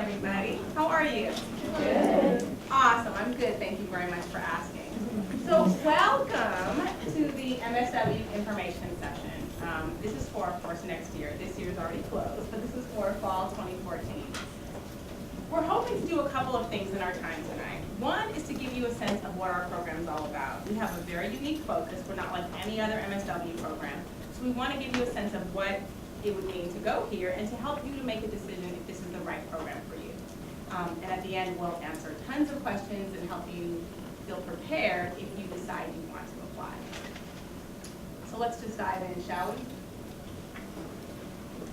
everybody. How are you? Good. Awesome. I'm good. Thank you very much for asking. So welcome to the MSW Information session. This is for, of course, next year. This year is already closed, but this is for fall 2014. We're hoping to do a couple of things in our time tonight. One is to give you a sense of what our program is all about. We have a very unique focus. We're not like any other MSW program. So we want to give you a sense of what it would mean to go here and to help you to make a decision if this is the right program for you. And at the end, we'll answer tons of questions and help you feel prepared if you decide you want to apply. So let's just dive in, shall we?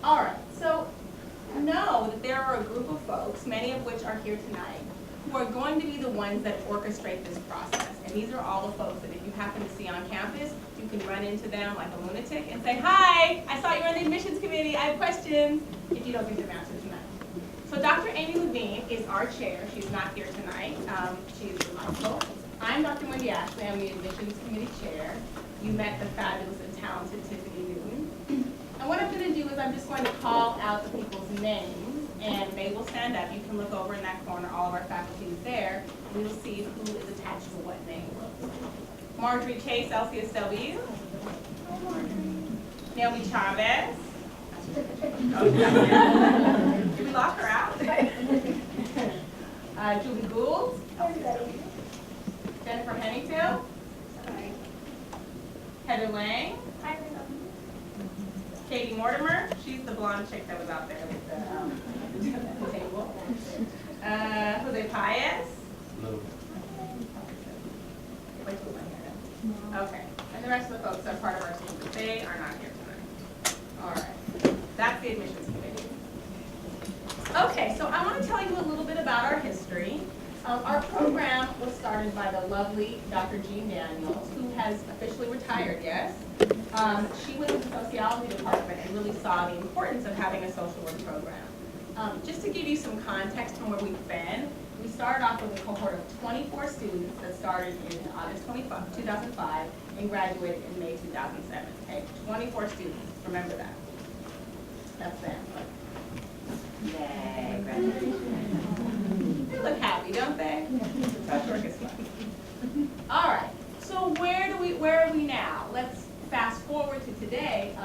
All right, so know that there are a group of folks, many of which are here tonight, who are going to be the ones that orchestrate this process. And these are all the folks that if you happen to see on campus, you can run into them like a lunatic and say, hi, I saw you on the admissions committee, I have questions, if you don't think they've answered tonight. So Dr. Amy Levine is our chair. She's not here tonight. She's delightful. I'm Dr. Wendy Ashley. I'm the admissions committee chair. You met the fabulous and talented Tiffany Newton. And what I'm going to do is I'm just going to call out the people's names, and they will stand up. You can look over in that corner. All of our faculty is there, and you'll see who is attached to what name. Marjorie Chase, LCSW. Naomi Chavez. Did we lock her out? Julie Gould. Jennifer Henningfield. Heather Lang. Katie Mortimer. She's the blonde chick that was out there with the table. Jose Paez. Okay. And the rest of the folks are part of our team, but they are not here tonight. All right. That's the admissions committee. Okay, so I want to tell you a little bit about our history. Our program was started by the lovely Dr. Jean Daniels, who has officially retired, yes. She was in the sociology department and really saw the importance of having a social work program. Just to give you some context from where we've been, we started off with a cohort of 24 students that started in August 2005 and graduated in May 2007. Okay, 24 students, remember that. That's them. Yay, graduation. They look happy, don't they? Social work is fun. All right, so where are we now? Let's fast forward to today.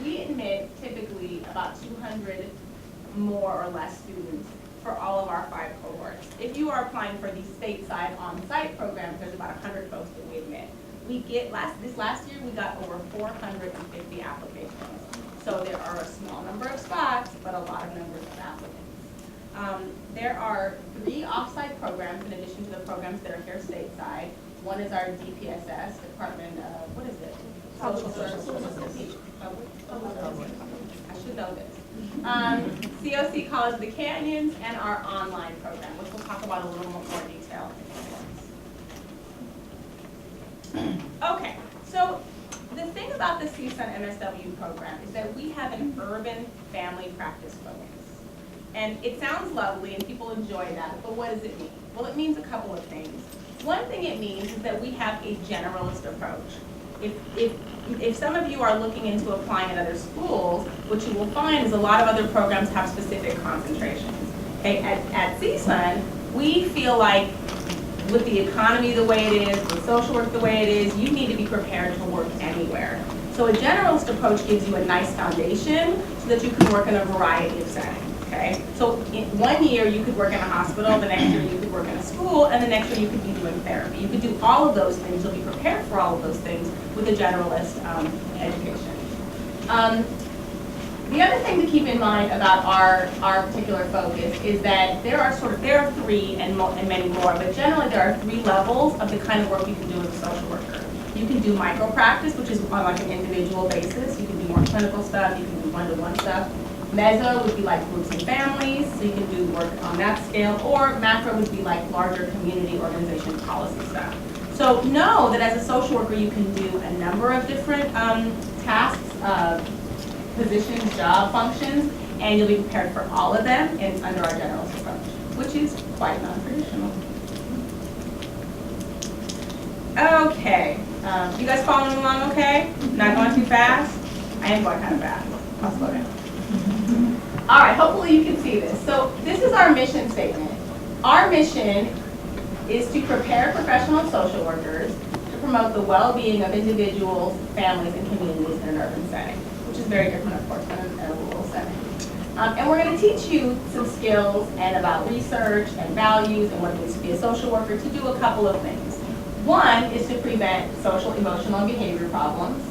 We admit typically about 200 more or less students for all of our 5 cohorts. If you are applying for the stateside on-site programs, there's about 100 folks that we admit. We get this last year we got over 450 applications. So there are a small number of spots, but a lot of numbers of applicants. There are 3 off-site programs in addition to the programs that are here stateside. One is our DPSS, Department of, what is it? Social Services. I should know this. COC College of the Canyons, and our online program, which we'll talk about a little more detail in a few minutes. Okay, so the thing about the CSUN MSW program is that we have an urban family practice focus. And it sounds lovely and people enjoy that, but what does it mean? Well, it means a couple of things. One thing it means is that we have a generalist approach. If some of you are looking into applying at other schools, what you will find is a lot of other programs have specific concentrations. Okay, at CSUN, we feel like with the economy the way it is, with social work the way it is, you need to be prepared to work anywhere. So a generalist approach gives you a nice foundation so that you can work in a variety of settings. Okay, so in 1 year you could work in a hospital, the next year you could work in a school, and the next year you could be doing therapy. You could do all of those things. You'll be prepared for all of those things with a generalist education. The other thing to keep in mind about our particular focus is that there are 3 and many more, but generally there are 3 levels of the kind of work you can do as a social worker. You can do micro practice, which is on like an individual basis. You can do more clinical stuff. You can do one-to-one stuff. Meso would be like groups and families, so you can do work on that scale, or macro would be like larger community organization policy stuff. So know that as a social worker you can do a number of different tasks, positions, job functions, and you'll be prepared for all of them under our generalist approach, which is quite non-traditional. Okay, you guys following along okay? Not going too fast? I am going kind of fast. I'll slow down. All right, hopefully you can see this. So this is our mission statement. Our mission is to prepare professional social workers to promote the well-being of individuals, families, and communities in an urban setting, which is very different, of course, than in a rural setting. And we're going to teach you some skills and about research and values and what it means to be a social worker to do a couple of things. One is to prevent social, emotional, and behavior problems,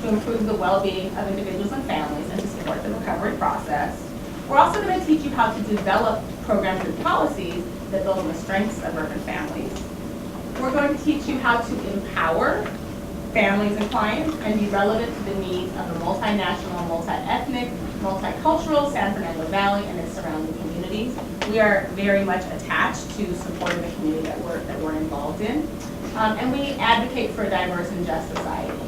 to improve the well-being of individuals and families, and to support the recovery process. We're also going to teach you how to develop programs and policies that build on the strengths of urban families. We're going to teach you how to empower families and clients and be relevant to the needs of the multinational, multi-ethnic, multicultural San Fernando Valley and its surrounding communities. We are very much attached to supporting the community that we're involved in. And we advocate for a diverse and just society.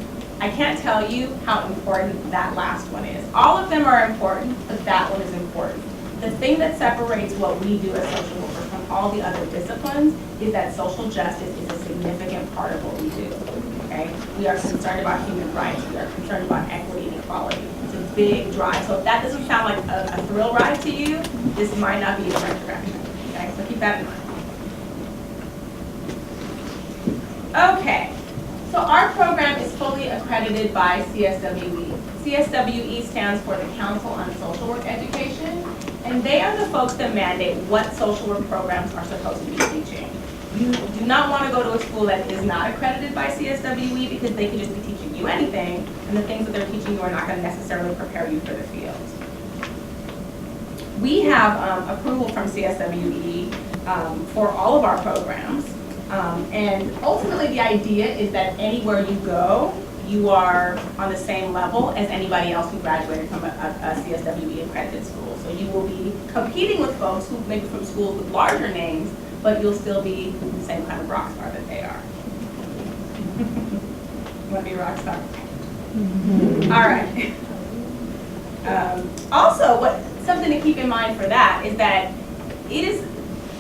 I can't tell you how important that last one is. All of them are important, but that one is important. The thing that separates what we do as social workers from all the other disciplines is that social justice is a significant part of what we do. Okay? We are concerned about human rights. We are concerned about equity and equality. It's a big drive. So if that doesn't sound like a thrill ride to you, this might not be the right direction. Okay? So keep that in mind. Okay. So our program is fully accredited by CSWE. CSWE stands for the Council on Social Work Education, and they are the folks that mandate what social work programs are supposed to be teaching. You do not want to go to a school that is not accredited by CSWE because they could just be teaching you anything, and the things that they're teaching you are not going to necessarily prepare you for the field. We have approval from CSWE for all of our programs. And ultimately the idea is that anywhere you go, you are on the same level as anybody else who graduated from a CSWE accredited school. So you will be competing with folks who maybe from schools with larger names, but you'll still be the same kind of rock star that they are. You want to be a rock star? Mm-hmm. All right. Also, something to keep in mind for that is that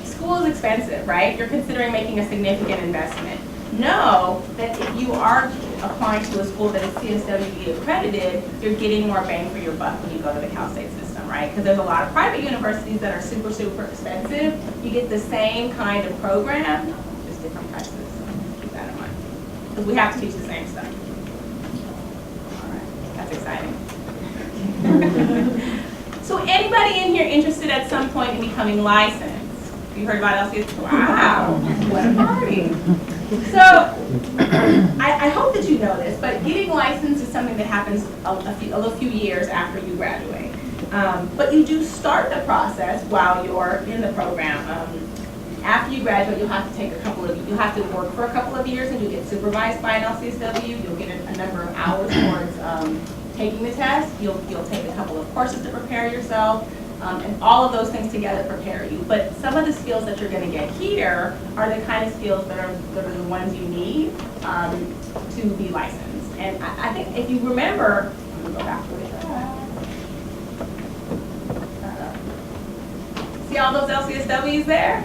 school is expensive, right? You're considering making a significant investment. Know that if you are applying to a school that is CSWE accredited, you're getting more bang for your buck when you go to the Cal State system, right? Because there's a lot of private universities that are super, super expensive. You get the same kind of program, just different prices. So keep that in mind. Because we have to teach the same stuff. All right, that's exciting. So anybody in here interested at some point in becoming licensed? You heard about LCS? Wow, what a party. So, I hope that you know this, but getting licensed is something that happens a few years after you graduate. But you do start the process while you're in the program. After you graduate, you'll have to work for a couple of years and you'll get supervised by an LCSW. You'll get a number of hours towards taking the test. You'll take a couple of courses to prepare yourself. And all of those things together prepare you. But some of the skills that you're going to get here are the kind of skills that are the ones you need to be licensed. And I think if you remember, I'm going to go back to it. See all those LCSWs there?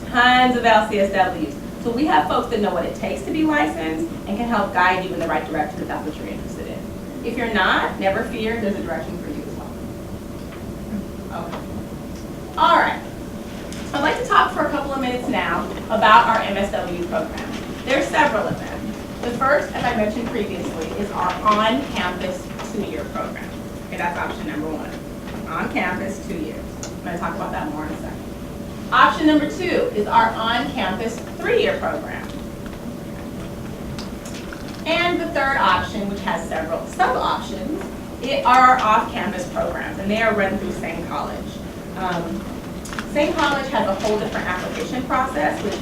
Tons of LCSWs. So we have folks that know what it takes to be licensed and can help guide you in the right direction if that's what you're interested in. If you're not, never fear, there's a direction for you as well. Okay. All right. I'd like to talk for a couple of minutes now about our MSW program. There are several of them. The first, as I mentioned previously, is our on-campus 2-year program. Okay, that's option number 1. On-campus 2 years. I'm going to talk about that more in a second. Option number 2 is our on-campus 3-year program. And the third option, which has several sub-options, are our off-campus programs, and they are run through Same College. Same College has a whole different application process, which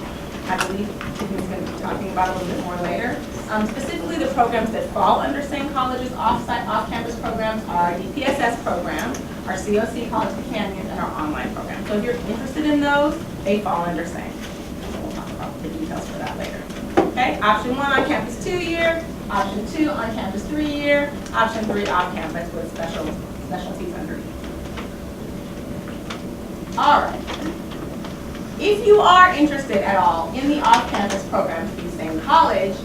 I believe Tiffany's going to be talking about a little bit more later. Specifically, the programs that fall under Same College's off-campus programs are the PSS program, our COC College Companion, and our online program. So if you're interested in those, they fall under Same. So we'll talk about the details for that later. Okay, option 1 on campus 2-year, option 2 on campus 3-year, option 3 off campus with specialties underneath. All right. If you are interested at all in the off-campus programs through Same College,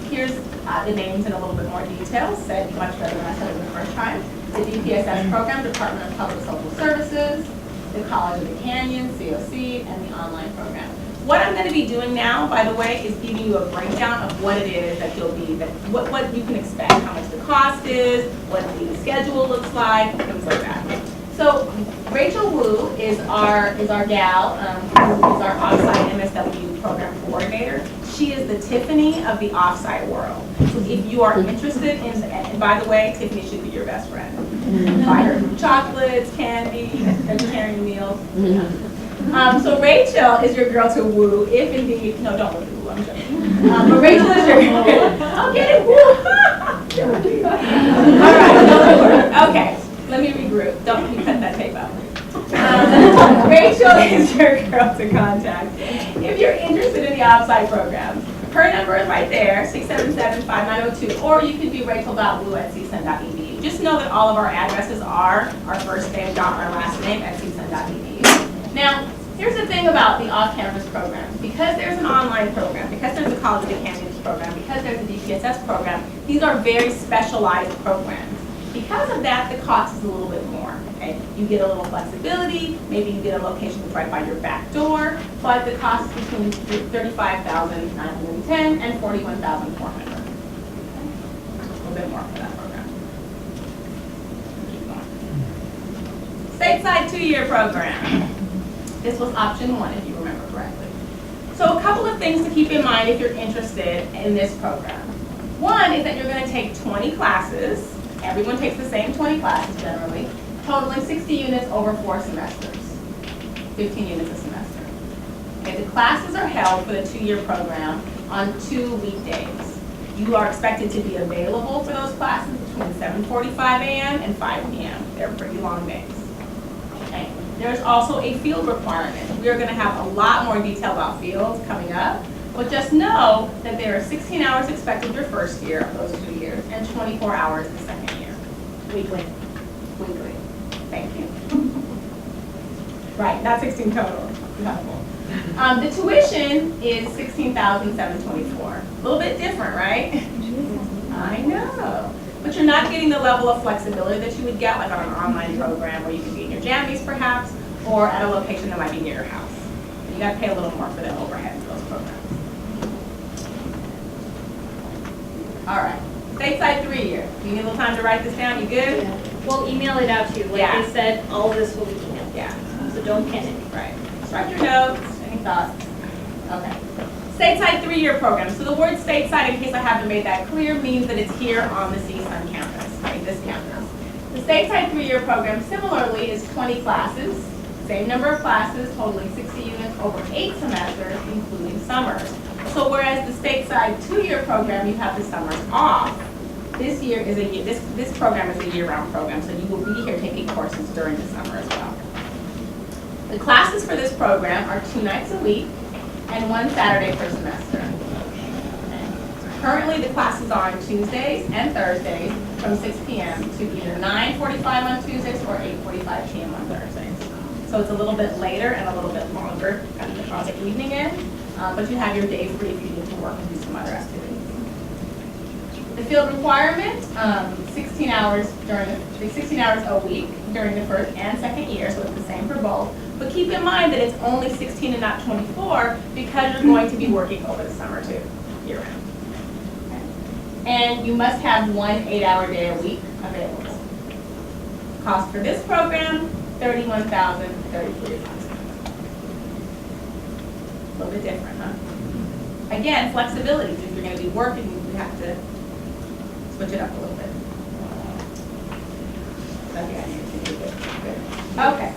here's the names in a little bit more detail, said much better than I said it the first time. the DPSS program, Department of Public Social Services, the College of the Canyon, COC, and the online program. What I'm going to be doing now, by the way, is giving you a breakdown of what it is that you'll be, what you can expect, how much the cost is, what the schedule looks like, things like that. So Rachel Wu is our gal, who is our offsite MSW program coordinator. She is the Tiffany of the offsite world. So if you are interested in, and by the way, Tiffany should be your best friend. Buy her chocolates, candy, vegetarian meals. So Rachel is your girl to woo, if indeed, no, don't look at woo, I'm joking. But Rachel is your, I'll get it, woo. All right, okay, let me regroup. Don't you cut that tape out. Rachel is your girl to contact if you're interested in the offsite program. Her number is right there, 677-5902, or you can be rachel.wu@csun.edu. Just know that all of our addresses are our first name dot our last name at csun.edu. Now, here's the thing about the off-campus program. Because there's an online program, because there's a College of the Canyons program, because there's a DPSS program, these are very specialized programs. Because of that, the cost is a little bit more. Okay? You get a little flexibility, maybe you get a location that's right by your back door, but the cost is between $35,910 and $41,400. A little bit more for that program. Keep going. Stateside 2-year program. This was option 1, if you remember correctly. So a couple of things to keep in mind if you're interested in this program. One is that you're going to take 20 classes. Everyone takes the same 20 classes generally, totaling 60 units over 4 semesters, 15 units a semester. Okay, the classes are held for the 2-year program on 2 weekdays. You are expected to be available for those classes between 7:45 a.m. and 5 p.m. They're pretty long days. Okay. There's also a field requirement. We are going to have a lot more detail about fields coming up, but just know that there are 16 hours expected your first year of those 2 years and 24 hours the second year. Weekly. Weekly. Thank you. Right, not 16 total. The tuition is $16,724. A little bit different, right? I know. But you're not getting the level of flexibility that you would get like on an online program where you can be in your jammies perhaps, or at a location that might be near your house. You got to pay a little more for the overhead for those programs. All right. Stateside 3-year. You need a little time to write this down? You good? Yeah. We'll email it out to you. Like I said, all of this will be emailed. Yeah. So don't panic. Right. Just write your notes. Any thoughts? Okay. Stateside 3-year program. So the word stateside, in case I haven't made that clear, means that it's here on the CSUN campus, right? This campus. The stateside 3-year program similarly is 20 classes, same number of classes, totaling 60 units over 8 semesters, including summers. So whereas the stateside 2-year program, you have the summers off, this year is this program is a year-round program, so you will be here taking courses during the summer as well. The classes for this program are 2 nights a week and 1 Saturday per semester. Okay. Currently, the classes are on Tuesdays and Thursdays from 6 p.m. to either 9:45 on Tuesdays or 8:45 p.m. on Thursdays. So it's a little bit later and a little bit longer at the evening end, but you have your day free if you need to work and do some other activities. The field requirement, 16 hours a week during the first and second year, so it's the same for both. But keep in mind that it's only 16 and not 24 because you're going to be working over the summer too, year round. Okay. And you must have 1 8-hour day a week available. Cost for this program, $31,033. A little bit different, huh? Again, flexibility. If you're going to be working, you have to switch it up a little bit. Okay.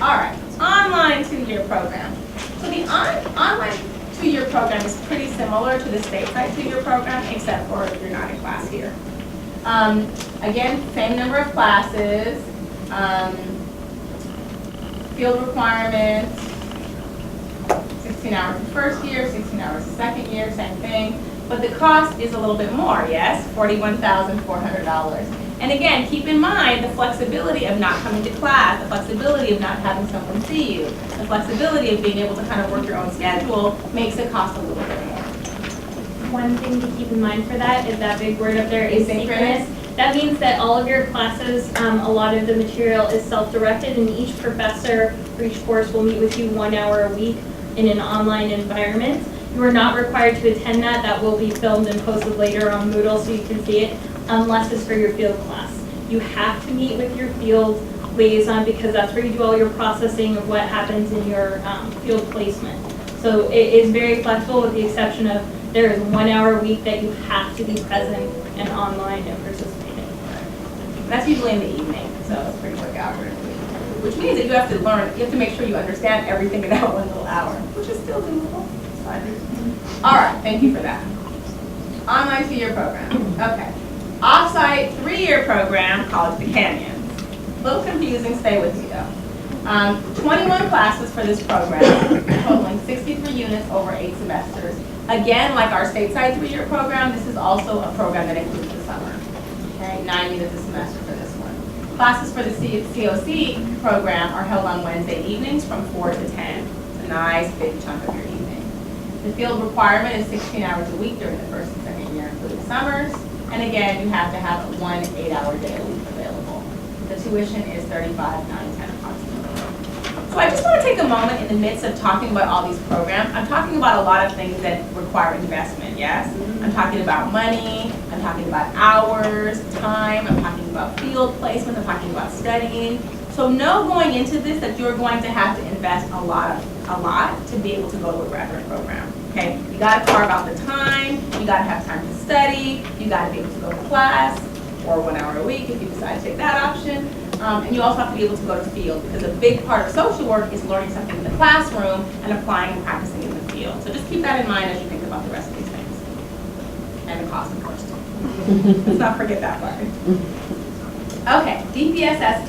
All right. Online 2-year program. So the online 2-year program is pretty similar to the stateside 2-year program, except for if you're not in class here. Again, same number of classes. Field requirements. 16 hours the first year, 16 hours the second year, same thing. But the cost is a little bit more, yes, $41,400. And again, keep in mind the flexibility of not coming to class, the flexibility of not having someone see you, the flexibility of being able to kind of work your own schedule makes it cost a little bit more. One thing to keep in mind for that is that big word up there is synchronous. That means that all of your classes, a lot of the material is self-directed, and each professor for each course will meet with you 1 hour a week in an online environment. You are not required to attend that. That will be filmed and posted later on Moodle so you can see it, unless it's for your field class. You have to meet with your field liaison because that's where you do all your processing of what happens in your field placement. So it is very flexible with the exception of there is 1 hour a week that you have to be present and online and participating. That's usually in the evening, so it's pretty quick hour. Which means that you have to learn, you have to make sure you understand everything in that one little hour, which is still doable. It's fine. All right, thank you for that. Online 2-year program. Okay. Off-site 3-year program, College of the Canyons. A little confusing, stay with me though. 21 classes for this program, totaling 63 units over 8 semesters. Again, like our stateside 3-year program, this is also a program that includes the summer. Okay, 9 units a semester for this one. Classes for the COC program are held on Wednesday evenings from 4 to 10. It's a nice big chunk of your evening. The field requirement is 16 hours a week during the first and second year, including summers. And again, you have to have 1 8-hour day a week available. The tuition is $35.10 approximately. So I just want to take a moment in the midst of talking about all these programs. I'm talking about a lot of things that require investment, yes? I'm talking about money, I'm talking about hours, time, I'm talking about field placement, I'm talking about studying. So know going into this that you're going to have to invest a lot to be able to go to a graduate program. Okay, you got to carve out the time, you got to have time to study, you got to be able to go to class, or 1 hour a week if you decide to take that option. And you also have to be able to go to the field because a big part of social work is learning something in the classroom and applying and practicing in the field. So just keep that in mind as you think about the rest of these things. And the cost, of course, too. Let's not forget that part. Okay, DPSS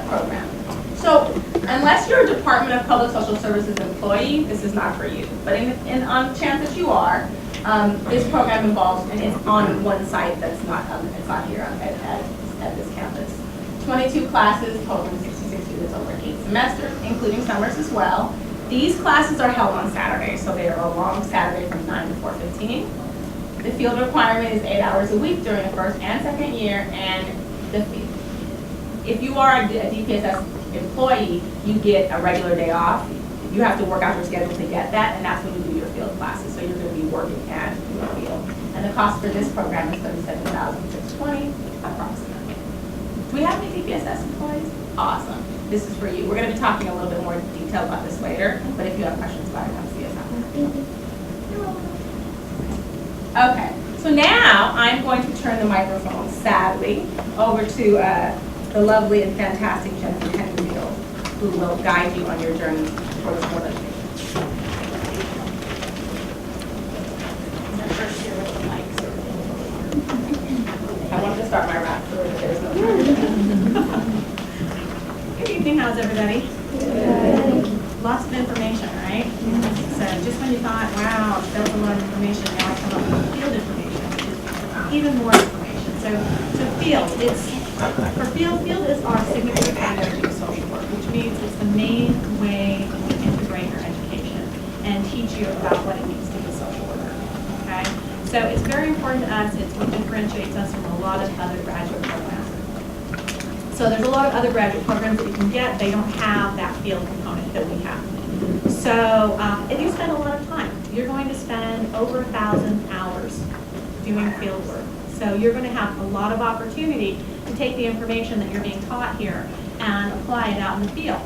program. So unless you're a Department of Public Social Services employee, this is not for you. But on the chance that you are, this program involves, and it's on one site that's not, it's not here at this campus. 22 classes, totaling 66 units over 8 semesters, including summers as well. These classes are held on Saturdays, so they are a long Saturday from 9 to 4:15. The field requirement is 8 hours a week during the first and second year, and if you are a DPSS employee, you get a regular day off. You have to work out your schedule to get that, and that's when you do your field classes. So you're going to be working at your field. And the cost for this program is $37,620 approximately. Do we have any DPSS employees? Awesome. This is for you. We're going to be talking a little bit more detail about this later, but if you have questions about it, come see us after. You're welcome. Okay, so now I'm going to turn the microphone, sadly, over to the lovely and fantastic Jennifer Henfield, who will guide you on your journey towards more education. I wanted to start my rap, but there's no Good evening, how's everybody? Good. Lots of information, right? So just when you thought, wow, that was a lot of information, now I come up with field information, which is even more information. So field, for field is our signature strategy of social work, which means it's the main way to integrate your education and teach you about what it means to be a social worker, okay? So it's very important to us, it's what differentiates us from a lot of other graduate programs. So there's a lot of other graduate programs that you can get, they don't have that field component that we have. So if you spend a lot of time, you're going to spend over 1,000 hours doing field work. So you're going to have a lot of opportunity to take the information that you're being taught here and apply it out in the field.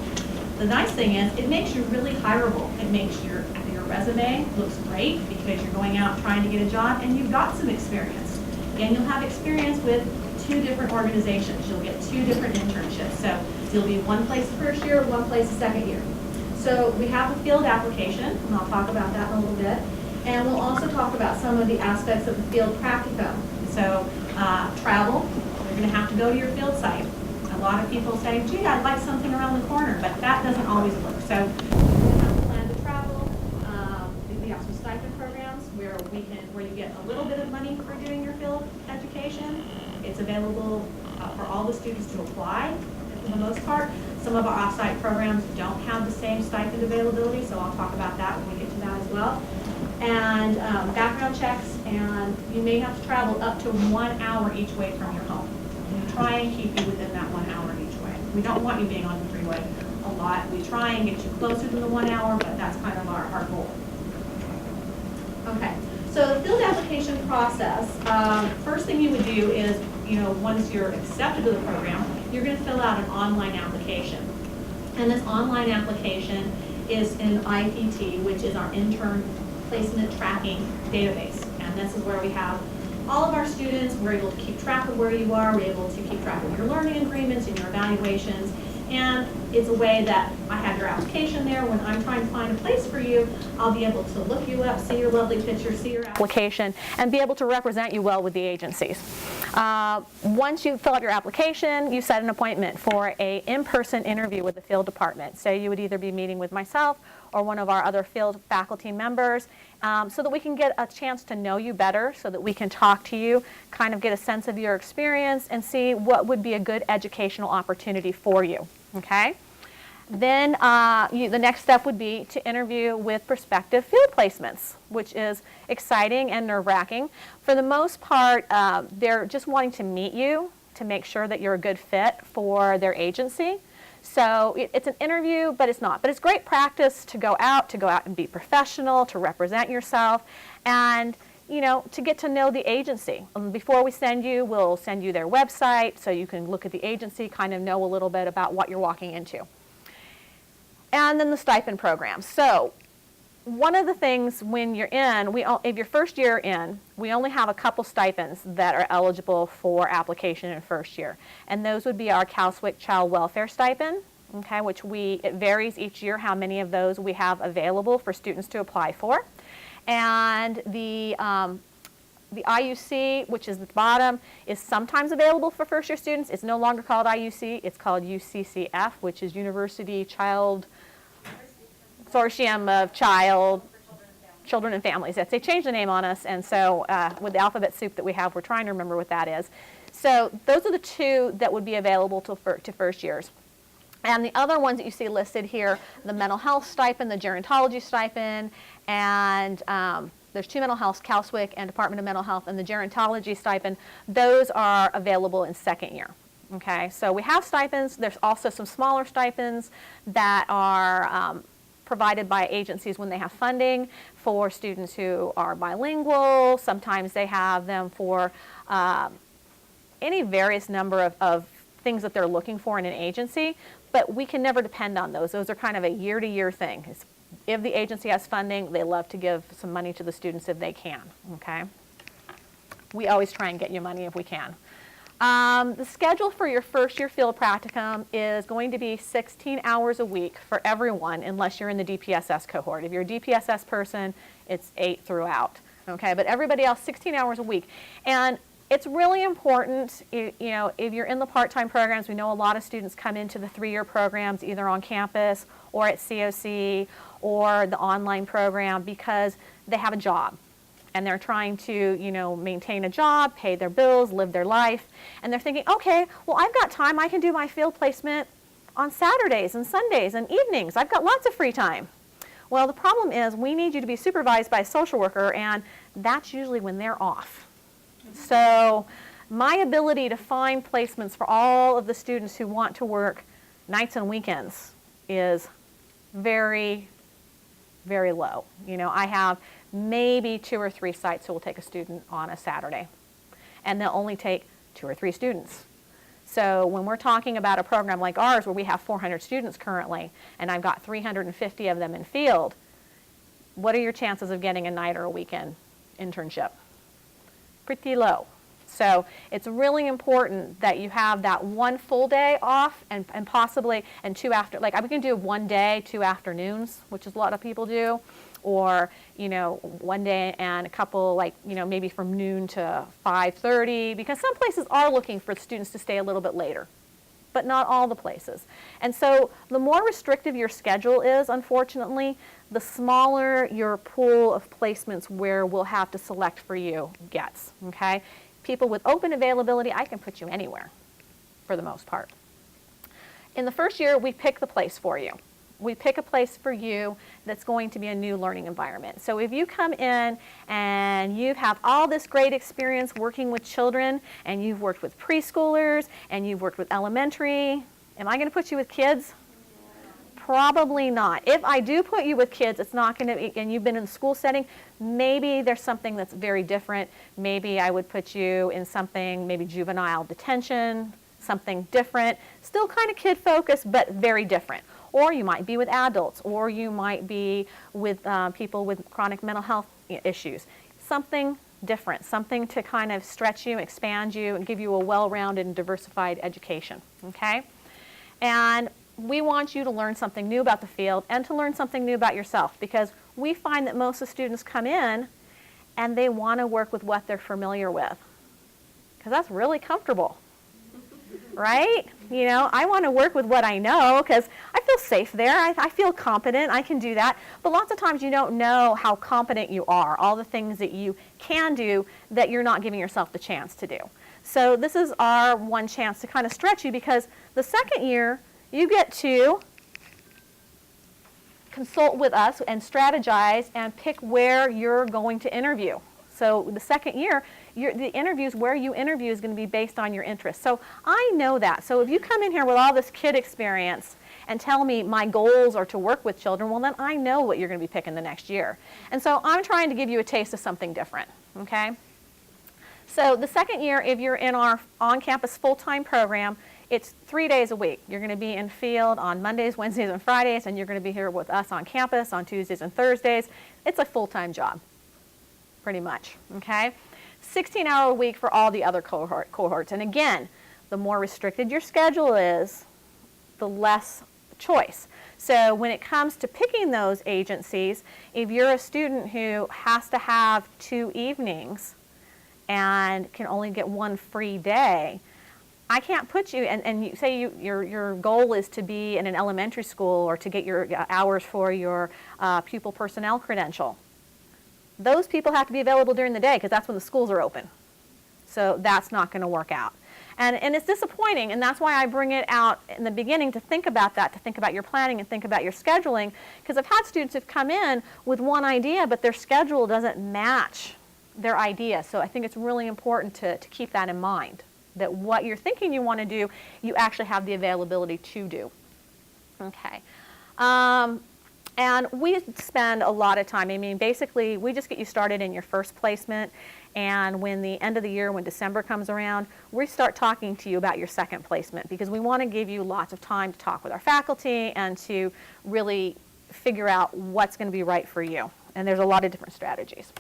The nice thing is it makes you really hireable. It makes your resume looks great because you're going out trying to get a job and you've got some experience. And you'll have experience with 2 different organizations. You'll get 2 different internships. So you'll be one place the first year, one place the second year. So we have a field application, and I'll talk about that in a little bit. And we'll also talk about some of the aspects of the field practicum. So travel, you're going to have to go to your field site. A lot of people say, gee, I'd like something around the corner, but that doesn't always work. So you're going to have to plan to travel. We have some stipend programs where you get a little bit of money for doing your field education. It's available for all the students to apply for the most part. Some of our off-site programs don't have the same stipend availability, so I'll talk about that when we get to that as well. and background checks, and you may have to travel up to 1 hour each way from your home. We try and keep you within that 1 hour each way. We don't want you being on the freeway a lot. We try and get you closer to the 1 hour, but that's kind of our goal. Okay, so the field application process, first thing you would do is, once you're accepted to the program, you're going to fill out an online application. And this online application is in IPT, which is our intern placement tracking database. And this is where we have all of our students. We're able to keep track of where you are. We're able to keep track of your learning agreements and your evaluations. And it's a way that I have your application there. When I'm trying to find a place for you, I'll be able to look you up, see your lovely picture, see your application, and be able to represent you well with the agencies. Once you fill out your application, you set an appointment for an in-person interview with the field department. So you would either be meeting with myself or one of our other field faculty members, so that we can get a chance to know you better, so that we can talk to you, kind of get a sense of your experience, and see what would be a good educational opportunity for you. Okay? Then the next step would be to interview with prospective field placements, which is exciting and nerve-wracking. For the most part, they're just wanting to meet you to make sure that you're a good fit for their agency. So it's an interview, but it's not. But it's great practice to go out and be professional, to represent yourself, and to get to know the agency. Before we send you, we'll send you their website so you can look at the agency, kind of know a little bit about what you're walking into. And then the stipend program. So one of the things when you're in, if your first year in, we only have a couple stipends that are eligible for application in first year. And those would be our CSWE Child Welfare Stipend, okay, which it varies each year how many of those we have available for students to apply for. And the IUC, which is at the bottom, is sometimes available for first year students. It's no longer called IUC, it's called UCCF, which is University Child Consortium of Children and Families. They changed the name on us, and so with the alphabet soup that we have, we're trying to remember what that is. So those are the two that would be available to first years. And the other ones that you see listed here, the mental health stipend, the gerontology stipend, and there's two mental health, CSWE and Department of Mental Health, and the gerontology stipend, those are available in second year. Okay, so we have stipends. There's also some smaller stipends that are provided by agencies when they have funding for students who are bilingual. Sometimes they have them for any various number of things that they're looking for in an agency, but we can never depend on those. Those are kind of a year-to-year thing. If the agency has funding, they love to give some money to the students if they can, okay? We always try and get you money if we can. The schedule for your first year field practicum is going to be 16 hours a week for everyone, unless you're in the DPSS cohort. If you're a DPSS person, it's 8 throughout, okay? But everybody else, 16 hours a week. And it's really important, if you're in the part-time programs, we know a lot of students come into the 3-year programs either on campus or at COC or the online program because they have a job. And they're trying to, maintain a job, pay their bills, live their life. And they're thinking, okay, well, I've got time. I can do my field placement on Saturdays and Sundays and evenings. I've got lots of free time. Well, the problem is we need you to be supervised by a social worker, and that's usually when they're off. So my ability to find placements for all of the students who want to work nights and weekends is very, very low. I have maybe 2 or 3 sites who will take a student on a Saturday, and they'll only take 2 or 3 students. So when we're talking about a program like ours where we have 400 students currently, and I've got 350 of them in field, what are your chances of getting a night or a weekend internship? Pretty low. So it's really important that you have that 1 full day off and possibly, and 2 after, like we can do 1 day, 2 afternoons, which is a lot of people do, or, 1 day and a couple, maybe from noon to 5:30, because some places are looking for students to stay a little bit later, but not all the places. And so the more restrictive your schedule is, unfortunately, the smaller your pool of placements where we'll have to select for you gets, okay? People with open availability, I can put you anywhere for the most part. In the first year, we pick the place for you. we pick a place for you that's going to be a new learning environment. So if you come in and you have all this great experience working with children, and you've worked with preschoolers, and you've worked with elementary, am I going to put you with kids? Probably not. If I do put you with kids, it's not going to be, and you've been in the school setting, maybe there's something that's very different. Maybe I would put you in something, maybe juvenile detention, something different, still kind of kid focused, but very different. Or you might be with adults, or you might be with people with chronic mental health issues. Something different, something to kind of stretch you, expand you, and give you a well-rounded and diversified education, okay? And we want you to learn something new about the field and to learn something new about yourself, because we find that most of the students come in and they want to work with what they're familiar with, because that's really comfortable. Right? You know, I want to work with what I know because I feel safe there. I feel competent. I can do that. But lots of times you don't know how competent you are, all the things that you can do that you're not giving yourself the chance to do. So this is our one chance to kind of stretch you, because the second year you get to consult with us and strategize and pick where you're going to interview. So the second year, the interviews, where you interview is going to be based on your interests. So I know that. So if you come in here with all this kid experience and tell me my goals are to work with children, well then I know what you're going to be picking the next year. And so I'm trying to give you a taste of something different, okay? So the second year, if you're in our on-campus full-time program, it's 3 days a week. You're going to be in field on Mondays, Wednesdays, and Fridays, and you're going to be here with us on campus on Tuesdays and Thursdays. It's a full-time job, pretty much, okay? 16-hour a week for all the other cohorts. And again, the more restricted your schedule is, the less choice. So when it comes to picking those agencies, if you're a student who has to have 2 evenings and can only get 1 free day, I can't put you, and you say your goal is to be in an elementary school or to get your hours for your pupil personnel credential. Those people have to be available during the day because that's when the schools are open. So that's not going to work out. And it's disappointing, and that's why I bring it out in the beginning to think about that, to think about your planning and think about your scheduling, because I've had students who've come in with one idea, but their schedule doesn't match their idea. So I think it's really important to keep that in mind, that what you're thinking you want to do, you actually have the availability to do. Okay. And we spend a lot of time, I mean, basically, we just get you started in your first placement, and when the end of the year, when December comes around, we start talking to you about your second placement, because we want to give you lots of time to talk with our faculty and to really figure out what's going to be right for you. And there's a lot of different strategies.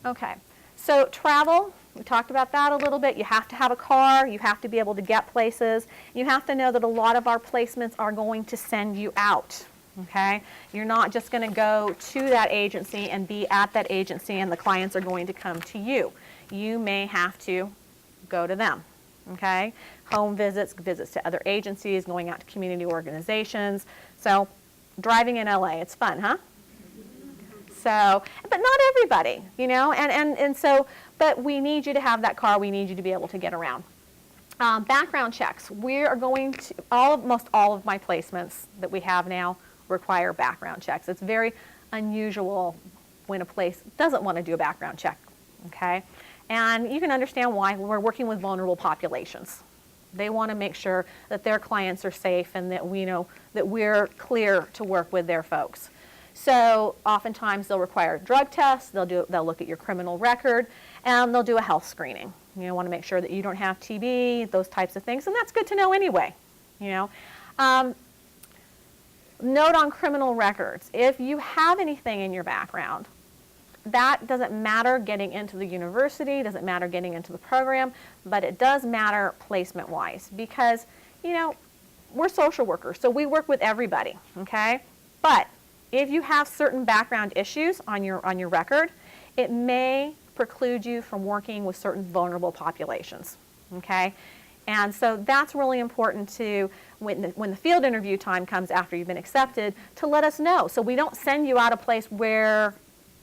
Okay, so travel, we talked about that a little bit. You have to have a car, you have to be able to get places, you have to know that a lot of our placements are going to send you out. Okay, you're not just going to go to that agency and be at that agency and the clients are going to come to you. You may have to go to them. Okay, home visits, visits to other agencies, going out to community organizations. So driving in LA, it's fun, huh? So, but not everybody, you know, and so, but we need you to have that car, we need you to be able to get around. Background checks, we are going to, almost all of my placements that we have now require background checks. It's very unusual when a place doesn't want to do a background check, okay? And you can understand why. We're working with vulnerable populations. They want to make sure that their clients are safe and that we know that we're clear to work with their folks. So oftentimes they'll require drug tests, they'll look at your criminal record, and they'll do a health screening. You want to make sure that you don't have TB, those types of things, and that's good to know anyway, you know. Note on criminal records, if you have anything in your background, that doesn't matter getting into the university, doesn't matter getting into the program, but it does matter placement-wise, because, you know, we're social workers, so we work with everybody, okay? But if you have certain background issues on your record, it may preclude you from working with certain vulnerable populations, okay? And so that's really important to, when the field interview time comes after you've been accepted, to let us know, so we don't send you out a place where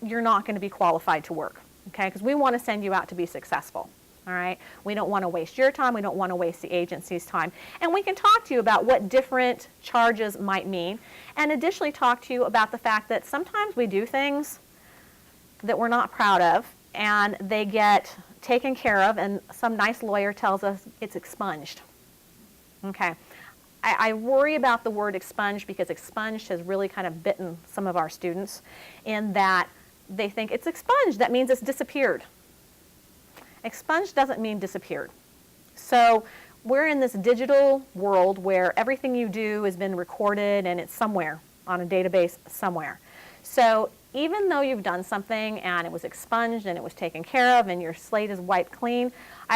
you're not going to be qualified to work, okay? Because we want to send you out to be successful, All right, we don't want to waste your time, we don't want to waste the agency's time. And we can talk to you about what different charges might mean, and additionally talk to you about the fact that sometimes we do things that we're not proud of, and they get taken care of, and some nice lawyer tells us it's expunged. Okay, I worry about the word expunged because expunged has really kind of bitten some of our students in that they think it's expunged, that means it's disappeared. Expunged doesn't mean disappeared. So we're in this digital world where everything you do has been recorded and it's somewhere on a database somewhere. So even though you've done something and it was expunged and it was taken care of and your slate is wiped clean,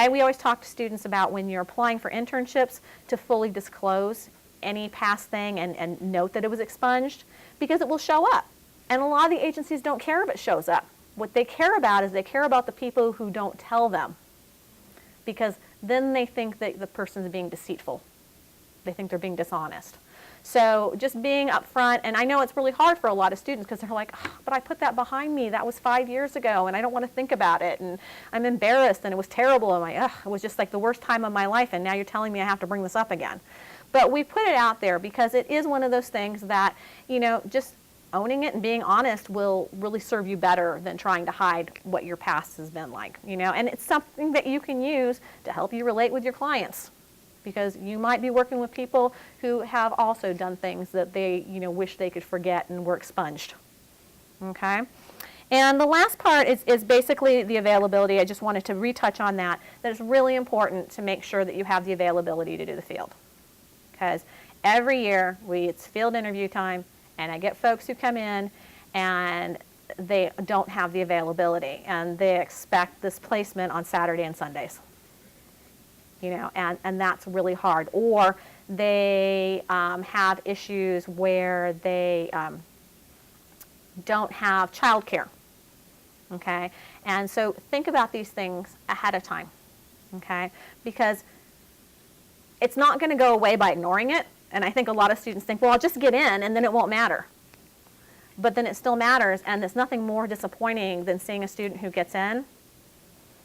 we always talk to students about when you're applying for internships to fully disclose any past thing and note that it was expunged because it will show up. And a lot of the agencies don't care if it shows up. What they care about is they care about the people who don't tell them, because then they think that the person's being deceitful. They think they're being dishonest. So just being upfront, and I know it's really hard for a lot of students because they're like, oh, but I put that behind me. That was 5 years ago, and I don't want to think about it, and I'm embarrassed, and it was terrible, and it was just like the worst time of my life, and now you're telling me I have to bring this up again. But we put it out there because it is one of those things that, you know, just owning it and being honest will really serve you better than trying to hide what your past has been like, you know, and it's something that you can use to help you relate with your clients, because you might be working with people who have also done things that they, you know, wish they could forget and were expunged. Okay? And the last part is basically the availability. I just wanted to retouch on that. That it's really important to make sure that you have the availability to do the field. Because every year it's field interview time, and I get folks who come in and they don't have the availability and they expect this placement on Saturday and Sundays. You know, and that's really hard. Or they have issues where they don't have childcare. Okay? And so think about these things ahead of time. Okay? Because it's not going to go away by ignoring it. And I think a lot of students think, well, I'll just get in and then it won't matter. But then it still matters, and there's nothing more disappointing than seeing a student who gets in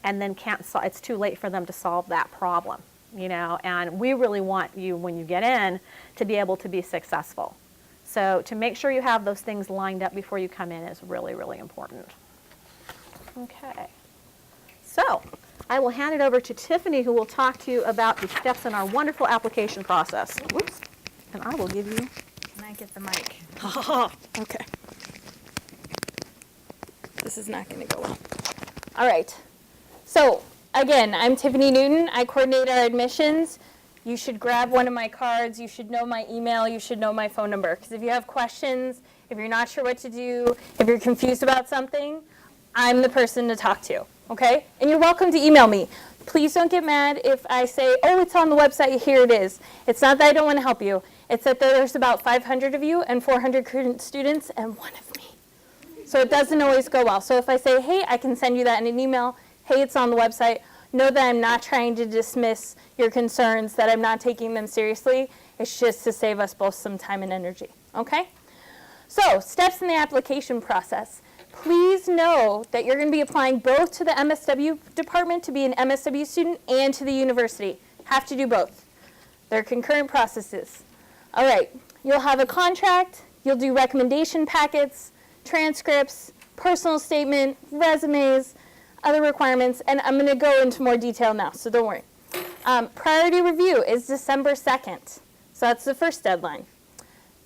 and then it's too late for them to solve that problem, you know. And we really want you, when you get in, to be able to be successful. So to make sure you have those things lined up before you come in is really, really important. Okay. So I will hand it over to Tiffany, who will talk to you about the steps in our wonderful application process. Whoops. And I will give you. Can I get the mic? Okay. This is not going to go well. All right. So, again, I'm Tiffany Newton. I coordinate our admissions. You should grab one of my cards. You should know my email. You should know my phone number. Because if you have questions, if you're not sure what to do, if you're confused about something, I'm the person to talk to. Okay? And you're welcome to email me. Please don't get mad if I say, oh, it's on the website, here it is. It's not that I don't want to help you. It's that there's about 500 of you and 400 current students and one of me. So it doesn't always go well. So if I say, hey, I can send you that in an email, hey, it's on the website, know that I'm not trying to dismiss your concerns, that I'm not taking them seriously. It's just to save us both some time and energy. Okay? So steps in the application process. Please know that you're going to be applying both to the MSW department to be an MSW student and to the university. Have to do both. They're concurrent processes. All right, you'll have a contract, you'll do recommendation packets, transcripts, personal statement, resumes, other requirements, and I'm going to go into more detail now, so don't worry. Priority review is December 2nd, so that's the first deadline.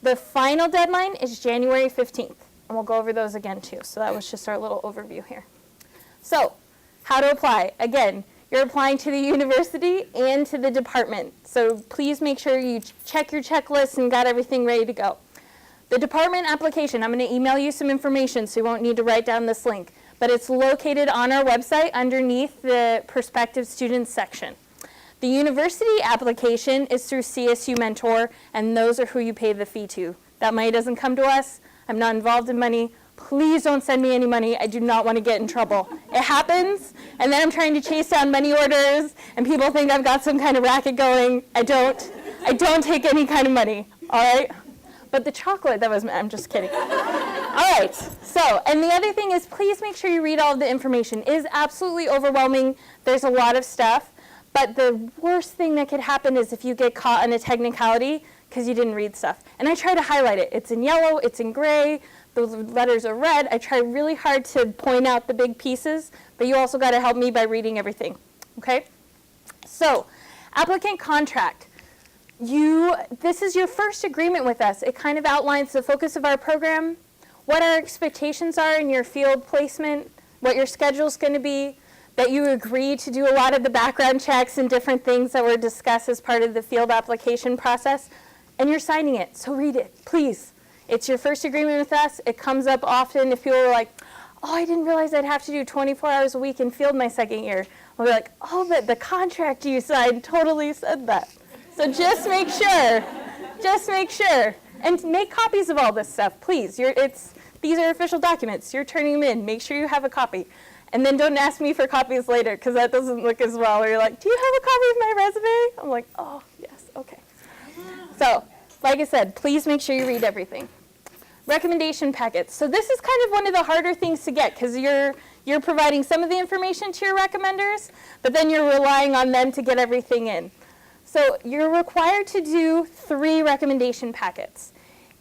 The final deadline is January 15th. And we'll go over those again too. So that was just our little overview here. So how to apply. Again, you're applying to the university and to the department. So please make sure you check your checklist and got everything ready to go. The department application, I'm going to email you some information so you won't need to write down this link. But it's located on our website underneath the prospective students section. The university application is through CSU Mentor, and those are who you pay the fee to. That money doesn't come to us. I'm not involved in money. Please don't send me any money. I do not want to get in trouble. It happens, and then I'm trying to chase down money orders, and people think I've got some kind of racket going. I don't take any kind of money, all right? But the chocolate, I'm just kidding. All right, so, and the other thing is please make sure you read all of the information. It is absolutely overwhelming. There's a lot of stuff, but the worst thing that could happen is if you get caught on a technicality because you didn't read stuff. And I try to highlight it. It's in yellow, it's in gray, the letters are red. I try really hard to point out the big pieces, but you also got to help me by reading everything, okay? So, applicant contract. This is your first agreement with us. It kind of outlines the focus of our program, what our expectations are in your field placement, what your schedule's going to be, that you agree to do a lot of the background checks and different things that were discussed as part of the field application process, and you're signing it. So read it, please. It's your first agreement with us. It comes up often if people are like, oh, I didn't realize I'd have to do 24 hours a week in field my second year. We'll be like, oh, but the contract you signed totally said that. So just make sure, and make copies of all this stuff, please. These are official documents. You're turning them in. Make sure you have a copy. And then don't ask me for copies later, because that doesn't look as well. Or you're like, do you have a copy of my resume? I'm like, oh, yes, okay. So, like I said, please make sure you read everything. Recommendation packets. So this is kind of one of the harder things to get, because you're providing some of the information to your recommenders, but then you're relying on them to get everything in. So you're required to do 3 recommendation packets.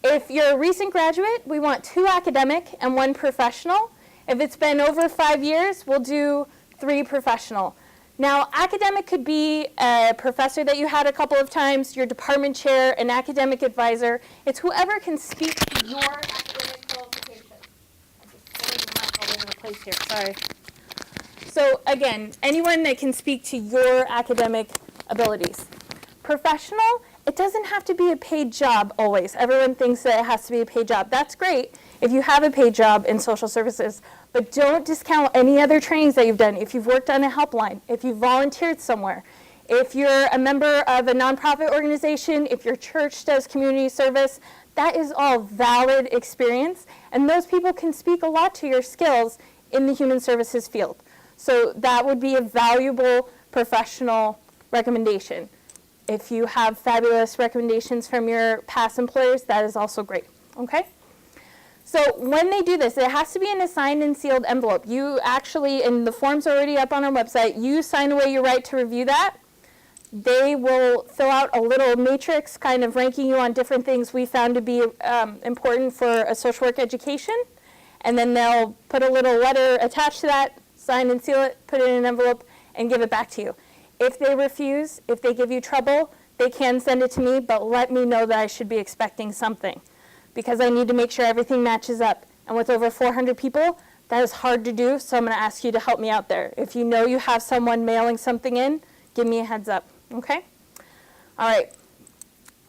If you're a recent graduate, we want 2 academic and 1 professional. If it's been over 5 years, we'll do 3 professional. Now, academic could be a professor that you had a couple of times, your department chair, an academic advisor. It's whoever can speak to your academic qualifications. I'm just throwing them all over the place here, sorry. So again, anyone that can speak to your academic abilities. Professional, it doesn't have to be a paid job always. Everyone thinks that it has to be a paid job. That's great if you have a paid job in social services, but don't discount any other trainings that you've done. If you've worked on a helpline, if you've volunteered somewhere, if you're a member of a nonprofit organization, if your church does community service, that is all valid experience, and those people can speak a lot to your skills in the human services field. So that would be a valuable professional recommendation. If you have fabulous recommendations from your past employers, that is also great, okay? So when they do this, it has to be in a signed and sealed envelope. You actually, and the form's already up on our website, you sign away your right to review that. They will fill out a little matrix kind of ranking you on different things we found to be important for a social work education. And then they'll put a little letter attached to that, sign and seal it, put it in an envelope, and give it back to you. If they refuse, if they give you trouble, they can send it to me, but let me know that I should be expecting something, because I need to make sure everything matches up. And with over 400 people, that is hard to do, so I'm going to ask you to help me out there. If you know you have someone mailing something in, give me a heads up, okay? All right.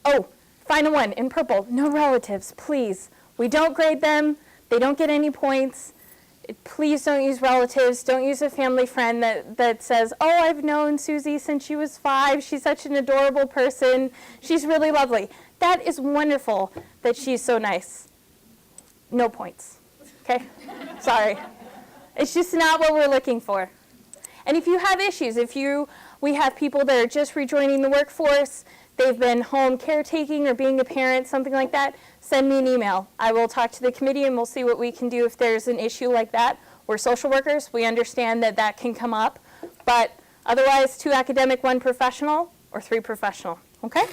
Oh, final one, in purple, no relatives, please. We don't grade them. They don't get any points. Please don't use relatives. Don't use a family friend that says, oh, I've known Susie since she was 5. She's such an adorable person. She's really lovely. That is wonderful that she's so nice. No points, okay? Sorry. It's just not what we're looking for. And if you have issues, we have people that are just rejoining the workforce, they've been home caretaking or being a parent, something like that, send me an email. I will talk to the committee and we'll see what we can do if there's an issue like that. We're social workers. We understand that that can come up. But otherwise, 2 academic, 1 professional, or 3 professional, okay?